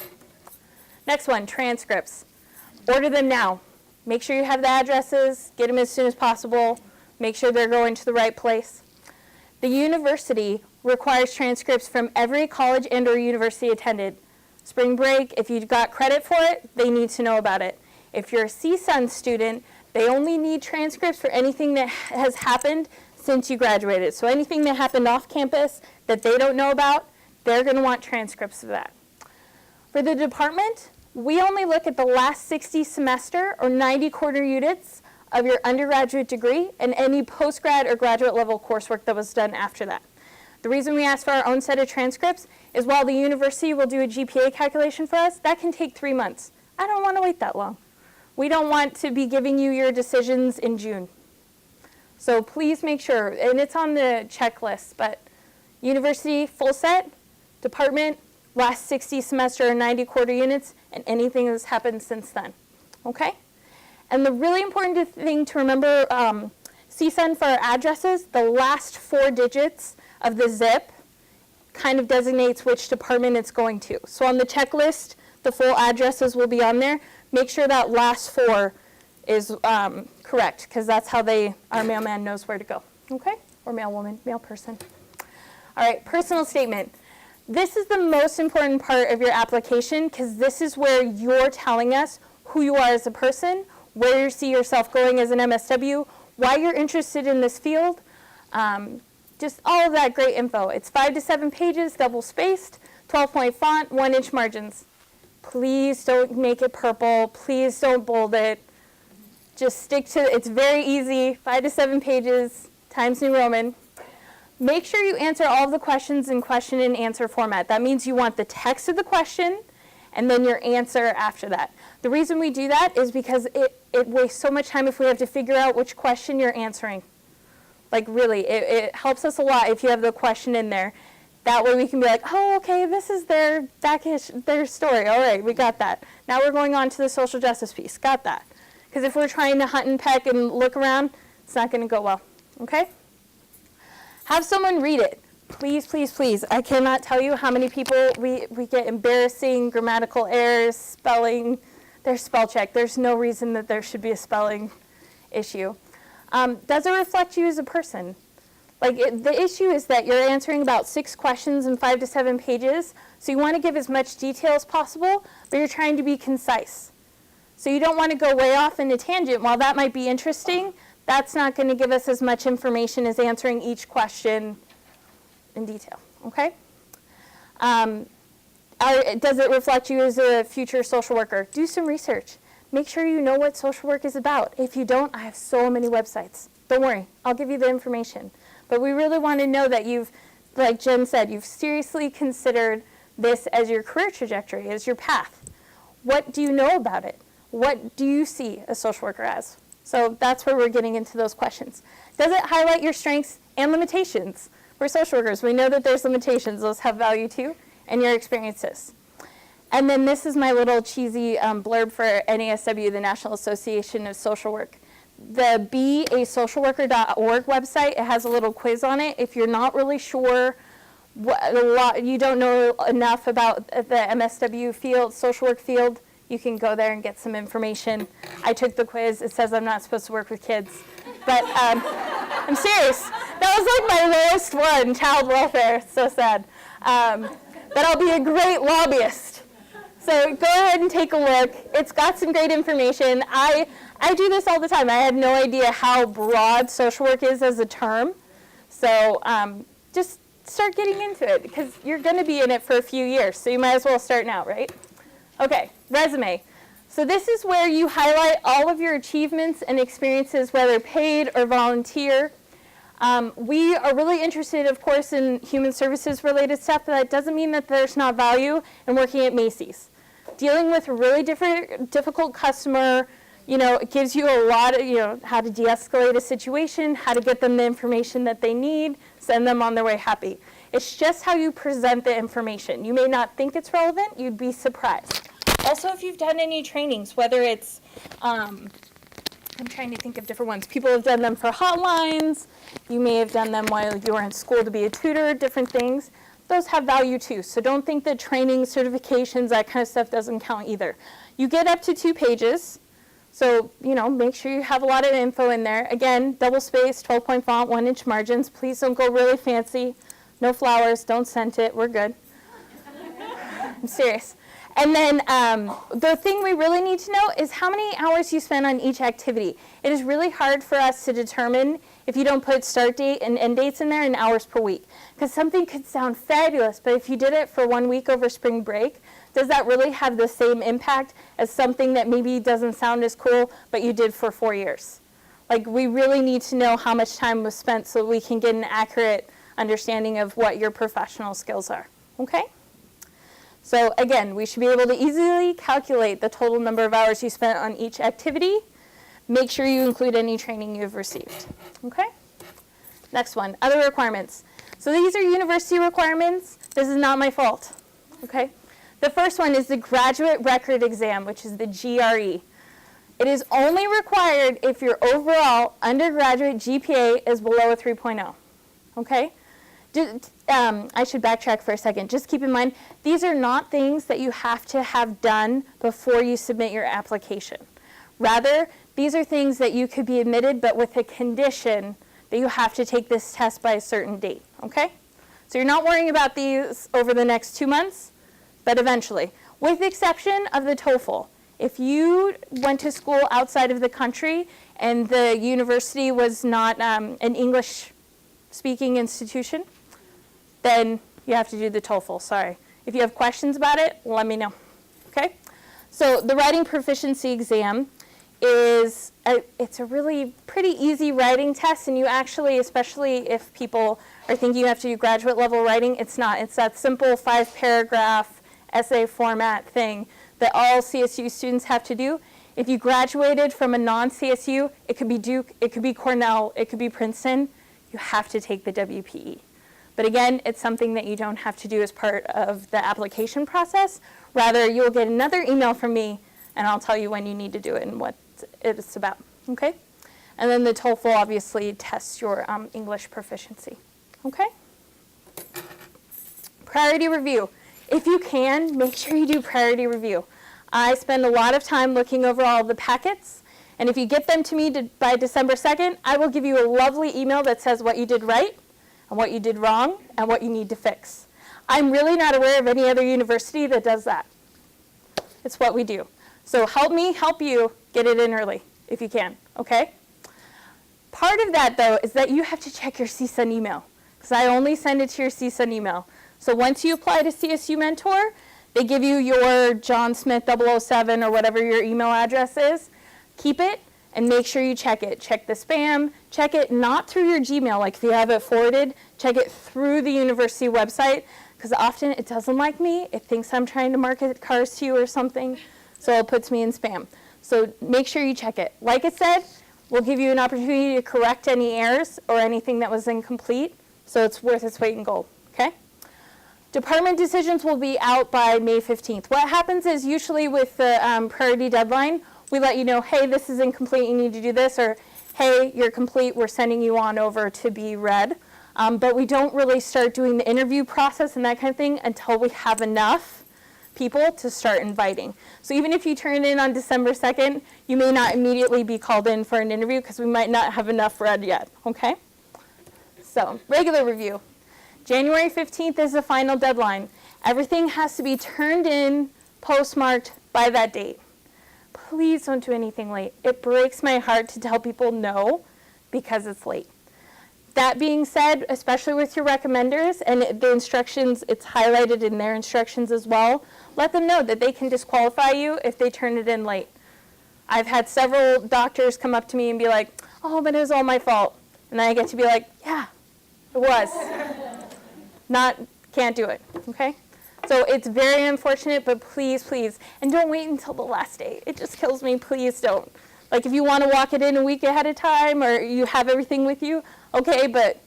Next one, transcripts. Order them now. Make sure you have the addresses. Get them as soon as possible. Make sure they're going to the right place. The university requires transcripts from every college and or university attended. Spring break, if you got credit for it, they need to know about it. If you're a CSUN student, they only need transcripts for anything that has happened since you graduated. So anything that happened off campus that they don't know about, they're going to want transcripts of that. For the department, we only look at the last 60 semester or 90 quarter units of your undergraduate degree and any postgrad or graduate level coursework that was done after that. The reason we ask for our own set of transcripts is while the university will do a GPA calculation for us, that can take 3 months. I don't want to wait that long. We don't want to be giving you your decisions in June. So please make sure, and it's on the checklist, but university full set, department, last 60 semester or 90 quarter units, and anything that's happened since then. Okay? And the really important thing to remember, CSUN for our addresses, the last 4 digits of the zip kind of designates which department it's going to. So on the checklist, the full addresses will be on there. Make sure that last 4 is correct, because that's how our mailman knows where to go, okay? Or mailwoman, mail person. All right, personal statement. This is the most important part of your application, because this is where you're telling us who you are as a person, where you see yourself going as an MSW, why you're interested in this field, just all of that great info. It's 5 to 7 pages, double spaced, 12-point font, 1-inch margins. Please don't make it purple. Please don't bold it. Just stick to it. It's very easy, 5 to 7 pages, Times New Roman. Make sure you answer all of the questions in question and answer format. That means you want the text of the question and then your answer after that. The reason we do that is because it wastes so much time if we have to figure out which question you're answering. Like really, it helps us a lot if you have the question in there. That way we can be like, oh, okay, this is their story. All right, we got that. Now we're going on to the social justice piece. Got that. Because if we're trying to hunt and peck and look around, it's not going to go well. Okay? Have someone read it. Please, please, please. I cannot tell you how many people we get embarrassing grammatical errors, spelling. There's spell check. There's no reason that there should be a spelling issue. Does it reflect you as a person? Like the issue is that you're answering about 6 questions in 5 to 7 pages, so you want to give as much detail as possible, but you're trying to be concise. So you don't want to go way off in a tangent. While that might be interesting, that's not going to give us as much information as answering each question in detail, okay? Does it reflect you as a future social worker? Do some research. Make sure you know what social work is about. If you don't, I have so many websites. Don't worry, I'll give you the information. But we really want to know that you've, like Jen said, you've seriously considered this as your career trajectory, as your path. What do you know about it? What do you see a social worker as? So that's where we're getting into those questions. Does it highlight your strengths and limitations? We're social workers. We know that there's limitations. Those have value too, and your experiences. And then this is my little cheesy blurb for NASW, the National Association of Social Work. The beasocialworker.org website, it has a little quiz on it. If you're not really sure, you don't know enough about the MSW field, social work field, you can go there and get some information. I took the quiz. It says I'm not supposed to work with kids. But I'm serious. That was like my lowest one, child welfare. So sad. But I'll be a great lobbyist. So go ahead and take a look. It's got some great information. I do this all the time. I had no idea how broad social work is as a term. So just start getting into it because you're going to be in it for a few years. So you might as well start now, right? Okay, resume. So this is where you highlight all of your achievements and experiences, whether paid or volunteer. We are really interested, of course, in human services related stuff, but that doesn't mean that there's not value in working at Macy's. Dealing with a really difficult customer, it gives you a lot of, how to de-escalate a situation, how to get them the information that they need, send them on their way happy. It's just how you present the information. You may not think it's relevant, you'd be surprised. Also, if you've done any trainings, whether it's, I'm trying to think of different ones. People have done them for hotlines. You may have done them while you were in school to be a tutor, different things. Those have value too. So don't think that training, certifications, that kind of stuff doesn't count either. You get up to 2 pages. So, make sure you have a lot of info in there. Again, double space, 12-point font, 1-inch margins. Please don't go really fancy. No flowers, don't scent it, we're good. I'm serious. And then the thing we really need to know is how many hours you spend on each activity. It is really hard for us to determine if you don't put start date and end dates in there and hours per week. Because something could sound fabulous, but if you did it for 1 week over spring break, does that really have the same impact as something that maybe doesn't sound as cool, but you did for 4 years? Like, we really need to know how much time was spent so we can get an accurate understanding of what your professional skills are, okay? So again, we should be able to easily calculate the total number of hours you spent on each activity. Make sure you include any training you've received, okay? Next one, other requirements. So these are university requirements. This is not my fault, okay? The first one is the graduate record exam, which is the GRE. It is only required if your overall undergraduate GPA is below a 3.0, okay? I should backtrack for a second. Just keep in mind, these are not things that you have to have done before you submit your application. Rather, these are things that you could be admitted, but with a condition that you have to take this test by a certain date, okay? So you're not worrying about these over the next 2 months, but eventually. With the exception of the TOEFL. If you went to school outside of the country and the university was not an English-speaking institution, then you have to do the TOEFL, sorry. If you have questions about it, let me know, okay? So the writing proficiency exam is, it's a really pretty easy writing test, and you actually, especially if people are thinking you have to do graduate level writing, it's not. It's that simple 5-paragraph essay format thing that all CSU students have to do. If you graduated from a non-CSU, it could be Duke, it could be Cornell, it could be Princeton, you have to take the WPE. But again, it's something that you don't have to do as part of the application process. Rather, you'll get another email from me, and I'll tell you when you need to do it and what it's about, okay? And then the TOEFL obviously tests your English proficiency, okay? Priority review. If you can, make sure you do priority review. I spend a lot of time looking over all the packets, and if you get them to me by December 2nd, I will give you a lovely email that says what you did right, and what you did wrong, and what you need to fix. I'm really not aware of any other university that does that. It's what we do. So help me help you get it in early, if you can, okay? Part of that, though, is that you have to check your CSUN email, because I only send it to your CSUN email. So once you apply to CSU Mentor, they give you your John Smith 007 or whatever your email address is. Keep it and make sure you check it. Check the spam. Check it not through your Gmail, like if you have it forwarded, check it through the university website, because often it doesn't like me. It thinks I'm trying to market cars to you or something, so it puts me in spam. So make sure you check it. Like I said, we'll give you an opportunity to correct any errors or anything that was incomplete, so it's worth its weight in gold, okay? Department decisions will be out by May 15th. What happens is usually with the priority deadline, we let you know, hey, this is incomplete, you need to do this, or hey, you're complete, we're sending you on over to be read. But we don't really start doing the interview process and that kind of thing until we have enough people to start inviting. So even if you turn it in on December 2nd, you may not immediately be called in for an interview because we might not have enough read yet, okay? So, regular review. January 15th is the final deadline. Everything has to be turned in, postmarked by that date. Please don't do anything late. It breaks my heart to tell people no because it's late. That being said, especially with your recommenders and the instructions, it's highlighted in their instructions as well, let them know that they can disqualify you if they turn it in late. I've had several doctors come up to me and be like, oh, but it was all my fault. And then I get to be like, yeah, it was. Can't do it, okay? So it's very unfortunate, but please, please, and don't wait until the last day. It just kills me, please don't. Like if you want to walk it in a week ahead of time or you have everything with you, okay, but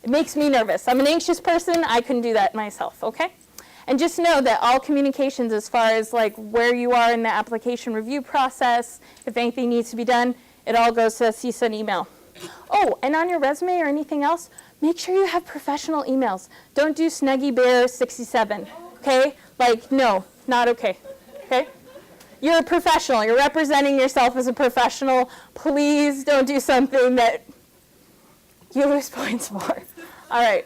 it makes me nervous. I'm an anxious person, I couldn't do that myself, okay? And just know that all communications as far as like where you are in the application review process, if anything needs to be done, it all goes to a CSUN email. Oh, and on your resume or anything else, make sure you have professional emails. Don't do Snuggy Bear 67, okay? Like, no, not okay, okay? You're a professional. You're representing yourself as a professional. Please don't do something that you lose points for. All right.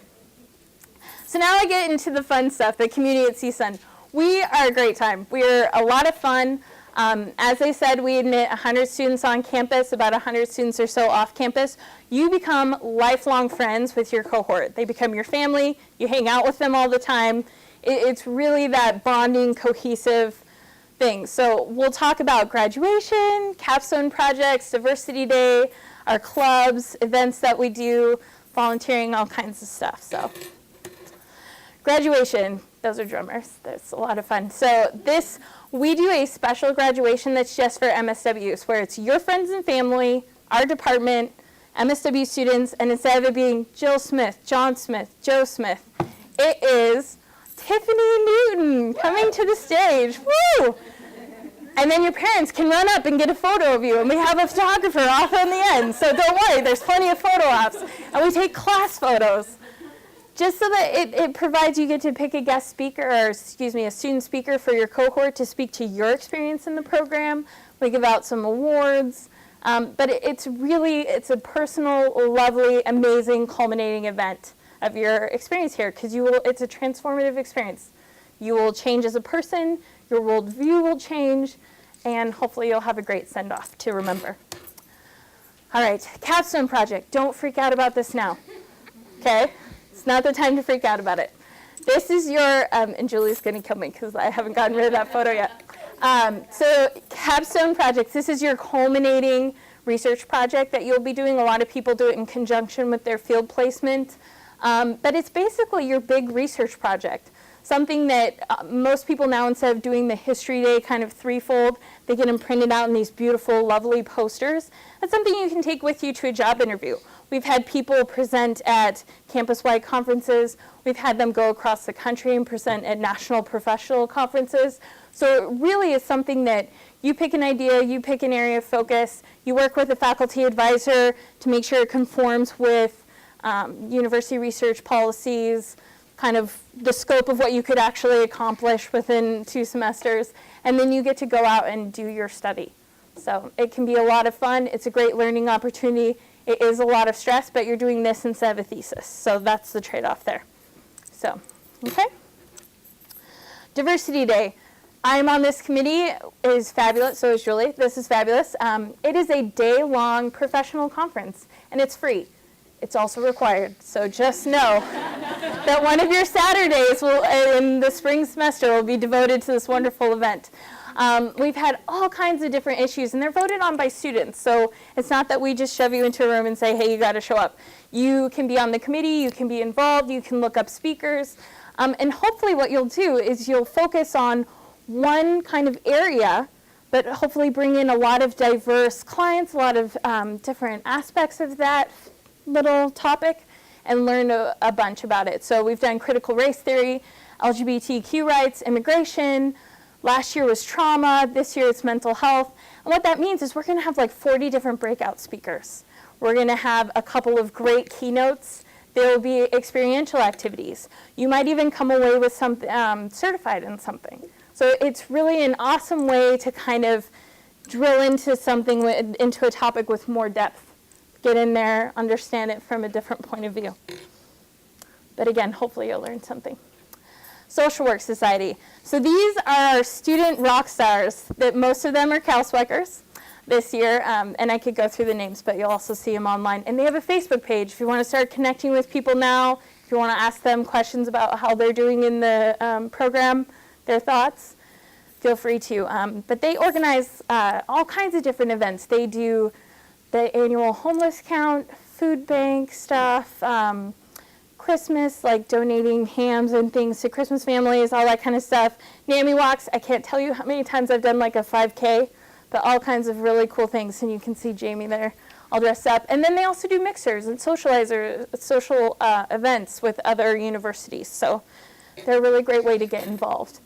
So now I get into the fun stuff, the community at CSUN. We are a great time. We're a lot of fun. As I said, we admit 100 students on campus, about 100 students or so off campus. You become lifelong friends with your cohort. They become your family. You hang out with them all the time. It's really that bonding, cohesive thing. So we'll talk about graduation, capstone projects, diversity day, our clubs, events that we do, volunteering, all kinds of stuff. So graduation, those are drummers. That's a lot of fun. So we do a special graduation that's just for MSWs, where it's your friends and family, our department, MSW students, and instead of it being Jill Smith, John Smith, Joe Smith, it is Tiffany Newton coming to the stage. Woo! And then your parents can run up and get a photo of you, and we have a photographer off on the end. So don't worry, there's plenty of photo ops. And we take class photos. Just so that it provides, you get to pick a guest speaker, or excuse me, a student speaker for your cohort to speak to your experience in the program. We give out some awards. But it's a personal, lovely, amazing, culminating event of your experience here, because it's a transformative experience. You will change as a person, your worldview will change, and hopefully you'll have a great send-off to remember. All right, capstone project. Don't freak out about this now, okay? It's not the time to freak out about it. This is your, and Julie's going to kill me because I haven't gotten rid of that photo yet. So capstone projects, this is your culminating research project that you'll be doing. A lot of people do it in conjunction with their field placement. But it's basically your big research project. Something that most people now, instead of doing the history day kind of threefold, they get them printed out in these beautiful, lovely posters. That's something you can take with you to a job interview. We've had people present at campus-wide conferences. We've had them go across the country and present at national professional conferences. So it really is something that you pick an idea, you pick an area of focus, you work with a faculty advisor to make sure it conforms with university research policies, kind of the scope of what you could actually accomplish within 2 semesters, and then you get to go out and do your study. So it can be a lot of fun. It's a great learning opportunity. It is a lot of stress, but you're doing this instead of a thesis. So that's the trade-off there. So, okay. Diversity Day. I'm on this committee. It is fabulous. So is Julie. This is fabulous. It is a day-long professional conference, and it's free. It's also required. So just know that one of your Saturdays in the spring semester will be devoted to this wonderful event. We've had all kinds of different issues, and they're voted on by students. So it's not that we just shove you into a room and say, hey, you got to show up. You can be on the committee. You can be involved. You can look up speakers. And hopefully what you'll do is you'll focus on one kind of area, but hopefully bring in a lot of diverse clients, a lot of different aspects of that little topic, and learn a bunch about it. So we've done critical race theory, LGBTQ rights, immigration. Last year was trauma. This year it's mental health. And what that means is we're going to have like 40 different breakout speakers. We're going to have a couple of great keynotes. There will be experiential activities. You might even come away with something certified in something. So it's really an awesome way to kind of drill into something, into a topic with more depth. Get in there, understand it from a different point of view. But again, hopefully you'll learn something. Social Work Society. So these are our student rock stars. That most of them are CalSWECers this year, and I could go through the names, but you'll also see them online. And they have a Facebook page. If you want to start connecting with people now, if you want to ask them questions about how they're doing in the program, their thoughts, feel free to. But they organize all kinds of different events. They do the annual homeless count, food bank stuff, Christmas, like donating hams and things to Christmas families, all that kind of stuff. NAMI walks, I can't tell you how many times I've done like a 5K, but all kinds of really cool things. And you can see Jamie there all dressed up. And then they also do mixers and social events with other universities. So they're a really great way to get involved.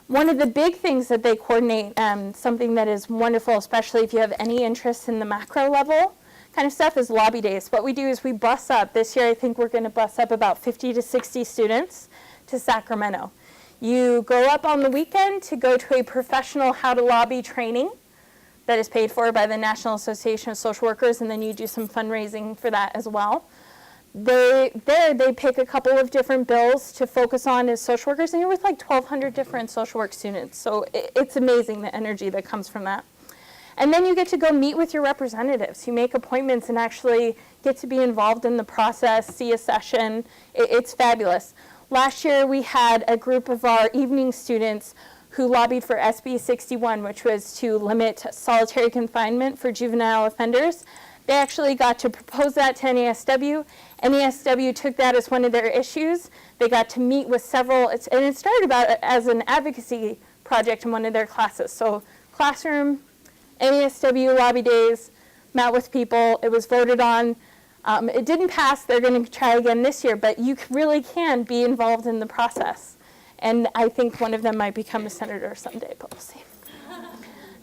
One of the big things that they coordinate, something that is wonderful, especially if you have any interest in the macro level kind of stuff, is lobby days. What we do is we bus up. This year I think we're going to bus up about 50 to 60 students to Sacramento. You go up on the weekend to go to a professional how to lobby training that is paid for by the National Association of Social Workers, and then you do some fundraising for that as well. They pick a couple of different bills to focus on as social workers, and you're with like 1,200 different social work students. So it's amazing the energy that comes from that. And then you get to go meet with your representatives. You make appointments and actually get to be involved in the process, see a session. It's fabulous. Last year we had a group of our evening students who lobbied for SB 61, which was to limit solitary confinement for juvenile offenders. They actually got to propose that to NASW. NASW took that as one of their issues. They got to meet with several, and it started as an advocacy project in one of their classes. So classroom, NASW lobby days, met with people, it was voted on. It didn't pass, they're going to try again this year, but you really can be involved in the process. And I think one of them might become a senator someday, but we'll see.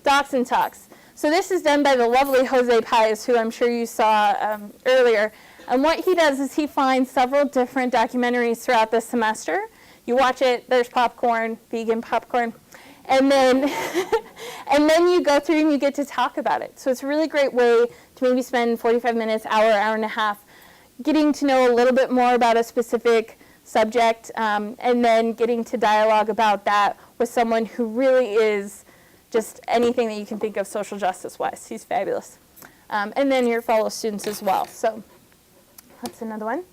Docs and Talks. So this is done by the lovely Jose Paez, who I'm sure you saw earlier. And what he does is he finds several different documentaries throughout the semester. You watch it, there's popcorn, vegan popcorn, and then and then you go through and you get to talk about it. So it's a really great way to maybe spend 45 minutes, hour and a half, getting to know a little bit more about a specific subject, and then getting to dialogue about that with someone who really is just anything that you can think of social justice-wise. He's fabulous. And then your fellow students as well. So that's another one.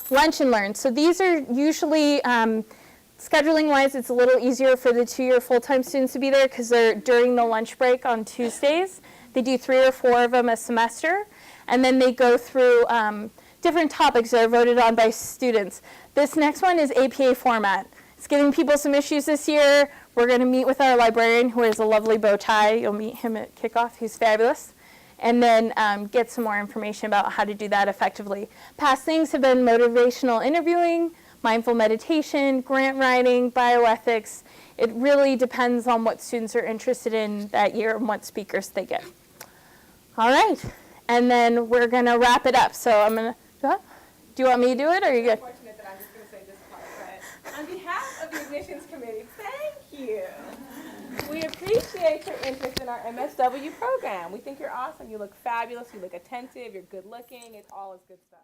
Lunch and Learn. So these are usually, scheduling-wise, it's a little easier for the 2-year full-time students to be there because they're during the lunch break on Tuesdays. They do 3 or 4 of them a semester, and then they go through different topics that are voted on by students. This next one is APA format. It's giving people some issues this year. We're going to meet with our librarian, who has a lovely bow tie. You'll meet him at kickoff. He's fabulous. And then get some more information about how to do that effectively. Past things have been motivational interviewing, mindful meditation, grant writing, bioethics. It really depends on what students are interested in that year and what speakers they get. All right. And then we're going to wrap it up. So I'm going to, do you want me to do it, or are you good? I'm fortunate that I'm just going to say this part, but on behalf of the admissions committee, thank you. We appreciate your interest in our MSW program. We think you're awesome. You look fabulous. You look attentive. You're good looking. It's all is good stuff.